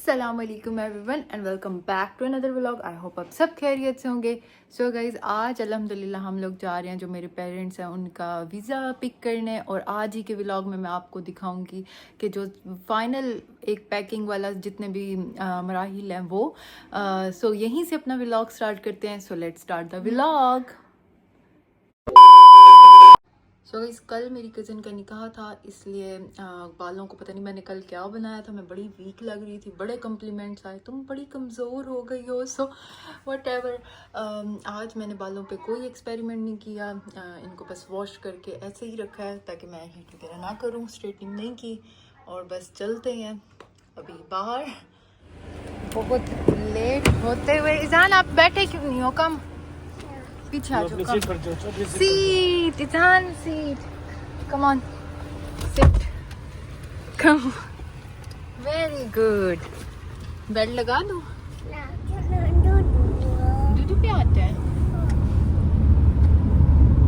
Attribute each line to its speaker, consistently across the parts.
Speaker 1: अस्सलामुअलैकुम everyone and welcome back to another vlog. I hope आप सब खैरियत से होंगे। सो गाइज आज अल्हम्दुलिल्लाह हम लोग जा रहे हैं, जो मेरे पेरेंट्स हैं उनका वीज़ा पिक करने, और आज ही के व्लॉग में मैं आपको दिखाऊंगी कि जो फाइनल एक पैकिंग वाला जितने भी मराहिल हैं वो सो यहीं से अपना व्लॉग स्टार्ट करते हैं। So let's start the vlog. So guys कल मेरी कज़न का निकाह था, इसलिए बालों को पता नहीं मैंने कल क्या बनाया था, मैं बड़ी वीक लग रही थी, बड़े कम्प्लीमेंट्स आए तुम बड़ी कमज़ोर हो गई हो। सो वट एवर, आज मैंने बालों पे कोई एक्सपेरिमेंट नहीं किया, इनको बस वॉश करके ऐसे ही रखा है ताकि मैं हीट वगैरह ना करूँ, स्ट्रेटनिंग नहीं की, और बस चलते हैं अभी बाहर। बहुत लेट होते हुए इज़ान आप बैठे क्यों नहीं हो, कम पीछे आ जाओ, सीट इज़ान seat, come on sit, come, very good. Bed लगा दूं? दूध पे आता है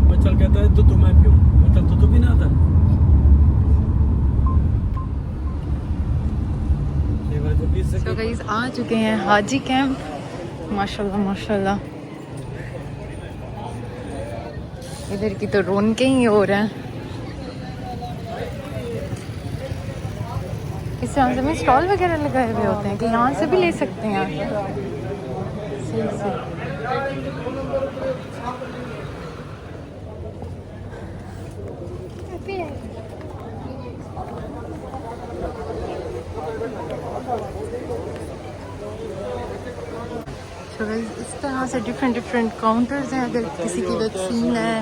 Speaker 2: बच्चा कहता है दूध मैं पीऊं, बच्चा दूध भी ना आता।
Speaker 1: तो गाइस आ चुके हैं हाजी कैंप। माशाल्लाह माशाल्लाह, इधर की तो रौनकें ही हो रहे हैं। इस तरह से में स्टॉल वगैरह लगाए हुए होते हैं कि यहाँ से भी ले सकते हैं। सही से तो गाइस इस तरह से डिफरेंट काउंटर्स हैं। अगर किसी की वैक्सीन है,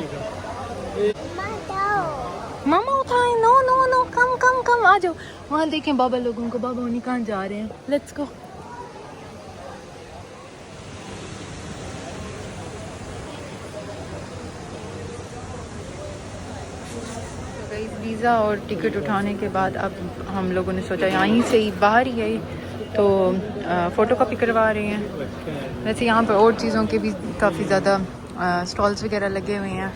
Speaker 1: मामा उठाए, नो नो नो, कम कम कम आ जाओ। वहाँ देखें बाबा लोगों को, बाबा उन्हीं कहाँ जा रहे हैं, लेट्स गो। वीज़ा और टिकट उठाने के बाद अब हम लोगों ने सोचा यहीं से ही बाहर ही है, तो फ़ोटो कॉपी करवा रहे हैं। वैसे यहाँ पर और चीज़ों के भी काफ़ी ज़्यादा स्टॉल्स वगैरह लगे हुए हैं।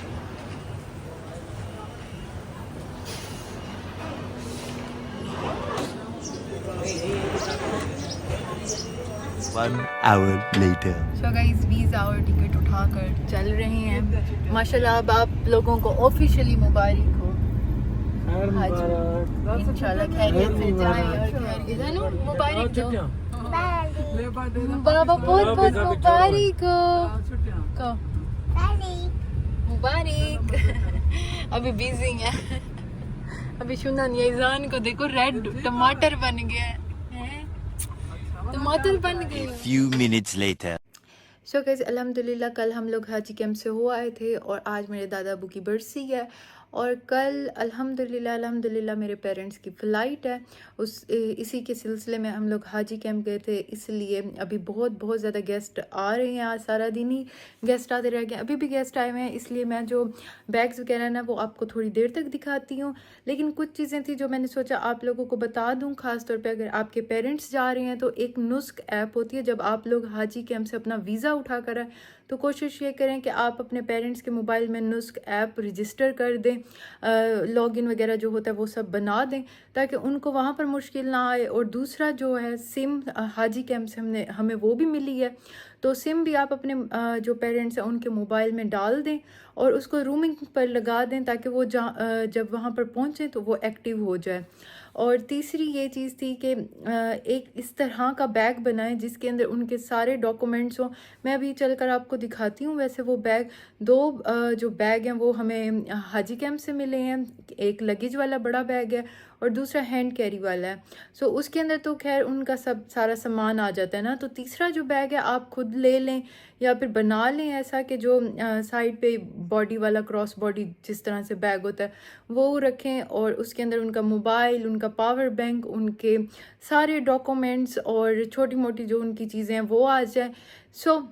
Speaker 3: One hour later.
Speaker 1: So guys visa और टिकट उठाकर चल रहे हैं। माशाल्लाह अब आप लोगों को ऑफिशियली मुबारक हो, इंशाल्लाह खैरियत से जाए और खैरियत जानो, मुबारक दो बाबा, बहुत बहुत मुबारक हो, मुबारक। अभी बिजी है, अभी सुना नहीं, ईजान को देखो रेड टमाटर बन गया है, टमाटर बन गए।
Speaker 3: Few minutes later.
Speaker 1: So guys अल्हम्दुलिल्लाह कल हम लोग हाजी कैंप से हो आए थे, और आज मेरे दादा अबू की बरसी है, और कल अल्हम्दुलिल्लाह मेरे पेरेंट्स की फ़्लाइट है। इसी के सिलसिले में हम लोग हाजी कैंप गए थे, इसलिए अभी बहुत ज़्यादा गेस्ट आ रहे हैं। आज सारा दिन ही गेस्ट आते रह गए, अभी भी गेस्ट आए हुए हैं, इसलिए मैं जो बैग्स वगैरह ना वो आपको थोड़ी देर तक दिखाती हूँ। लेकिन कुछ चीज़ें थी जो मैंने सोचा आप लोगों को बता दूँ, ख़ास तौर पे अगर आपके पेरेंट्स जा रहे हैं। तो एक नुस्ख ऐप होती है, जब आप लोग हाजी कैंप से अपना वीज़ा उठा कर आए तो कोशिश ये करें कि आप अपने पेरेंट्स के मोबाइल में नुस्ख ऐप रजिस्टर कर दें, लॉगिन वगैरह जो होता है वो सब बना दें, ताकि उनको वहाँ पर मुश्किल ना आए। और दूसरा जो है सिम, हाजी कैंप से हमें वो भी मिली है, तो सिम भी आप अपने जो पेरेंट्स हैं उनके मोबाइल में डाल दें और उसको रूमिंग पर लगा दें, ताकि वो जब वहाँ पर पहुँचें तो वो एक्टिव हो जाए। और तीसरी ये चीज़ थी कि एक इस तरह का बैग बनाएं जिसके अंदर उनके सारे डॉक्यूमेंट्स हों। मैं अभी चलकर आपको दिखाती हूँ। वैसे वो बैग दो जो बैग हैं वो हमें हाजी कैंप से मिले हैं, एक लगेज वाला बड़ा बैग है और दूसरा हैंड कैरी वाला है। सो उसके अंदर तो खैर उनका सब सारा सामान आ जाता है ना। तो तीसरा जो बैग है आप खुद ले लें या फिर बना लें ऐसा कि जो साइड पे बॉडी वाला क्रॉस बॉडी जिस तरह से बैग होता है वो रखें, और उसके अंदर उनका मोबाइल, उनका पावर बैंक, उनके सारे डॉक्यूमेंट्स और छोटी मोटी जो उनकी चीज़ें हैं वो आ जाए। सो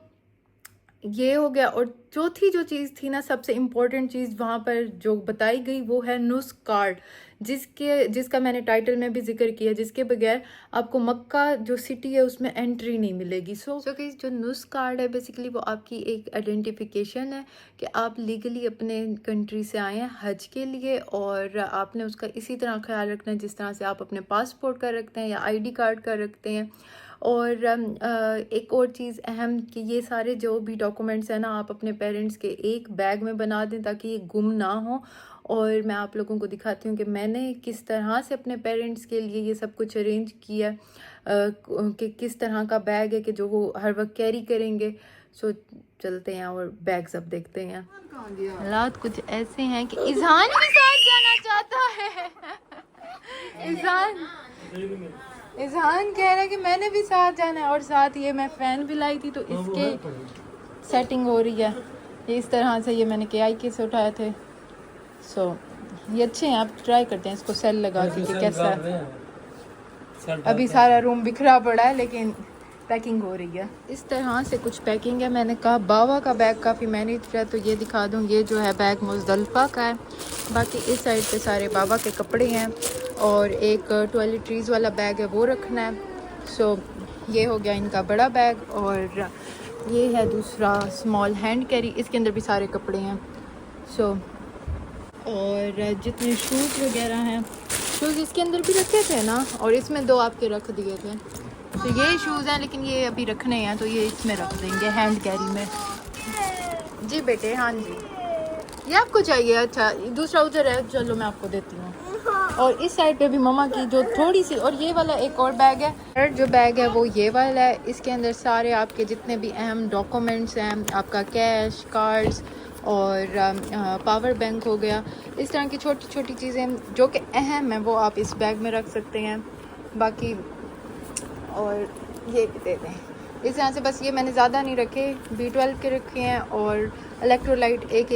Speaker 1: ये हो गया। और चौथी जो चीज़ थी ना, सबसे इम्पोर्टेंट चीज़ वहाँ पर जो बताई गई वो है नुस्ख कार्ड, जिसका मैंने टाइटल में भी जिक्र किया, जिसके बगैर आपको मक्का जो सिटी है उसमें एंट्री नहीं मिलेगी। सो गाइस, जो नुस्ख कार्ड है बेसिकली वो आपकी एक आइडेंटिफिकेशन है कि आप लीगली अपने कंट्री से आए हैं हज के लिए, और आपने उसका इसी तरह ख्याल रखना है जिस तरह से आप अपने पासपोर्ट का रखते हैं या ID कार्ड का रखते हैं। और एक और चीज़ अहम कि ये सारे जो भी डॉक्यूमेंट्स हैं ना, आप अपने पेरेंट्स के एक बैग में बना दें ताकि ये गुम ना हो। और मैं आप लोगों को दिखाती हूँ कि मैंने किस तरह से अपने पेरेंट्स के लिए ये सब कुछ अरेंज किया, कि किस तरह का बैग है कि जो वो हर वक्त कैरी करेंगे। सो चलते हैं और बैग्स अब देखते हैं। हालात कुछ ऐसे हैं कि इज़हान भी साथ जाना चाहता है। इज़हान कह रहा है कि मैंने भी साथ जाना है, और साथ ये मैं फ़ैन भी लाई थी तो इसके सेटिंग हो रही है। ये इस तरह से ये मैंने KI से उठाए थे। सो ये अच्छे हैं, आप ट्राई करते हैं इसको सेल लगा के कि कैसा है। अभी सारा रूम बिखरा पड़ा है लेकिन पैकिंग हो रही है। इस तरह से कुछ पैकिंग है। मैंने कहा बाबा का बैग काफ़ी मैनेज है तो ये दिखा दूँ। ये जो है बैग मुज़दलिफ़ा का है। बाकी इस साइड पे सारे बाबा के कपड़े हैं, और एक टॉयलेटरीज़ वाला बैग है वो रखना है। सो ये हो गया इनका बड़ा बैग, और ये है दूसरा स्मॉल हैंड कैरी, इसके अंदर भी सारे कपड़े हैं। सो और जितने शूज़ वगैरह हैं, शूज़ इसके अंदर भी रखे थे ना, और इसमें 2 आपके रख दिए थे। तो ये शूज़ हैं लेकिन ये अभी रखने हैं तो ये इसमें रख देंगे हैंड कैरी में। जी बेटे, हाँ जी, ये आपको चाहिए? अच्छा, दूसरा उधर है, चलो मैं आपको देती हूँ। और इस साइड पे भी मम्मा की जो थोड़ी सी, और ये वाला एक और बैग है। थर्ड जो बैग है वो ये वाला है। इसके अंदर सारे आपके जितने भी अहम डॉक्यूमेंट्स हैं, आपका कैश, कार्ड्स और पावर बैंक हो गया, इस तरह की छोटी छोटी चीज़ें जो कि अहम हैं वो आप इस बैग में रख सकते हैं। बाकी और ये भी दे दें इस तरह से। बस ये मैंने ज़्यादा नहीं रखे, B12 के रखे हैं, और इलेक्ट्रोलाइट एक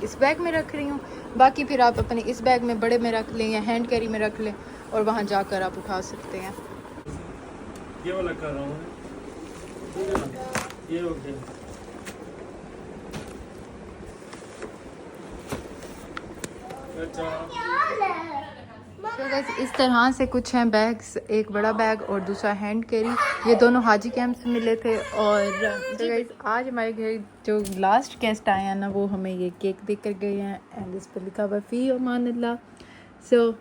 Speaker 1: इस बैग में रख रही हूँ। बाकी फिर आप अपने इस बैग में बड़े में रख लें या हैंड कैरी में रख लें, और वहाँ जाकर आप उठा सकते हैं।
Speaker 2: ये वाला कर रहा हूँ, ये हो गया।
Speaker 1: तो गाइस इस तरह से कुछ हैं बैग्स, एक बड़ा बैग और दूसरा हैंड कैरी। ये दोनों हाजी कैंप से मिले थे। और तो गाइस आज हमारे घर जो लास्ट गेस्ट आए हैं ना, वो हमें ये केक दे कर गए हैं, एंड इस पर लिखा हुआ फ़ी अमानिल्लाह। सो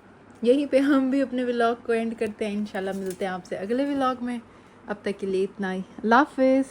Speaker 1: यहीं पे हम भी अपने व्लॉग को एंड करते हैं। इंशाल्लाह मिलते हैं आपसे अगले व्लॉग में। अब तक के लिए इतना ही। अल्लाह हाफ़िज़।